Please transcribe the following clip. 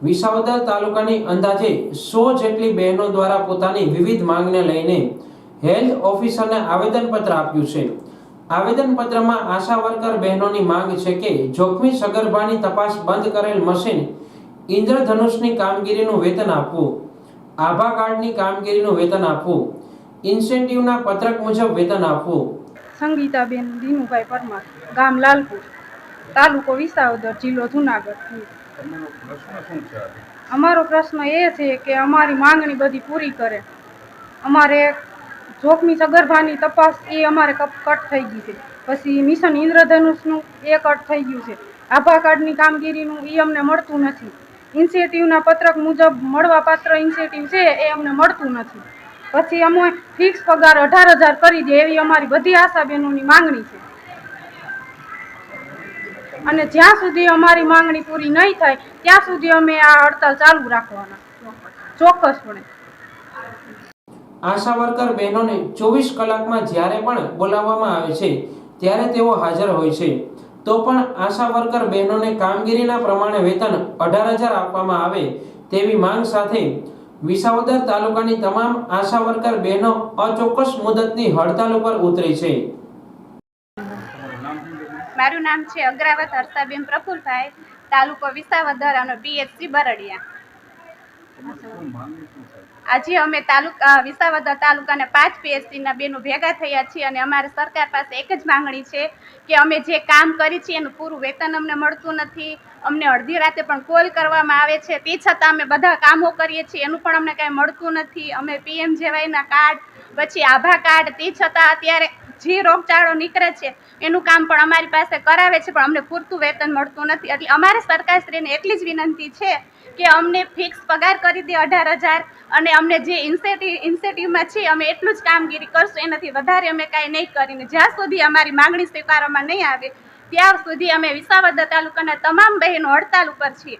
વિસાવદર તાલુકાની અંદાજે 100 જેટલી બહેનો દ્વારા પોતાની વિવિધ માંગને લઈને હેલ્થ ઓફિસરને આવેદનપત્ર આપ્યું છે। આવેદનપત્રમાં આશા વર્કર બહેનોની માંગ છે કે જોખમી સગર્ભાની તપાસ બંધ કરેલ મશીન ઇન્દ્રધનુષની કામગીરીનું વેતન આપવું, આભા કાર્ડની કામગીરીનું વેતન આપવું, ઇન્સેન્ટિવના પત્રક મુજબ વેતન આપવું। સંગીતાબેન દીનુભાઈ પરમાર, ગામ લાલપુર, તાલુકો વિસાવદર, જિલ્લો જુનાગઢ। અમારો પ્રશ્ન એ છે કે અમારી માંગણી બધી પૂરી કરે। અમારે જોખમી સગર્ભાની તપાસ એ અમારે કટ થઈ ગઈ છે, પછી મિશન ઇન્દ્રધનુષનું એ કટ થઈ ગયું છે, આભા કાર્ડની કામગીરીનું એ અમને મળતું નથી, ઇન્સેન્ટિવના પત્રક મુજબ મળવાપાત્ર ઇન્સેન્ટિવ છે એ અમને મળતું નથી। પછી અમે ફિક્સ પગાર 18,000 કરી દે એવી અમારી બધી આશા બહેનોની માંગણી છે, અને જ્યાં સુધી અમારી માંગણી પૂરી નહીં થાય ત્યાં સુધી અમે આ હડતાલ ચાલુ રાખવાના ચોક્કસપણે। આશા વર્કર બહેનોને 24 કલાકમાં જ્યારે પણ બોલાવવામાં આવે છે ત્યારે તેઓ હાજર હોય છે, તો પણ આશા વર્કર બહેનોને કામગીરીના પ્રમાણે વેતન 18,000 આપવામાં આવે તેવી માંગ સાથે વિસાવદર તાલુકાની તમામ આશા વર્કર બહેનો અચોક્કસ મુદતની હડતાલ ઉપર ઉતરી છે। મારું નામ છે અગ્રાવત હર્ષાબેન પ્રફુલભાઈ, તાલુકો વિસાવદર અને પીએચસી બરડિયા। આજે અમે વિસાવદર તાલુકાના 5 પીએચસીના બેનો ભેગા થયા છીએ અને અમારે સરકાર પાસે એક જ માંગણી છે કે અમે જે કામ કરી છીએ એનું પૂરું વેતન અમને મળતું નથી। અમને અડધી રાતે પણ કોલ કરવામાં આવે છે, તે છતાં અમે બધા કામો કરીએ છીએ એનું પણ અમને કાંઈ મળતું નથી। અમે PMJYના કાર્ડ, પછી આભા કાર્ડ, તે છતાં અત્યારે જે રોગચાળો નીકળે છે એનું કામ પણ અમારી પાસે કરાવે છે, પણ અમને પૂરતું વેતન મળતું નથી। એટલે અમારે સરકારશ્રીને એટલી જ વિનંતી છે કે અમને ફિક્સ પગાર કરી દે 18,000, અને અમને જે ઇન્સેન્ટિવમાં છે અમે એટલું જ કામગીરી કરશું, એનાથી વધારે અમે કાંઈ નહીં કરીને જ્યાં સુધી અમારી માંગણી સ્વીકારવામાં નહીં આવે ત્યાં સુધી અમે વિસાવદર તાલુકાના તમામ બહેનો હડતાલ ઉપર છીએ।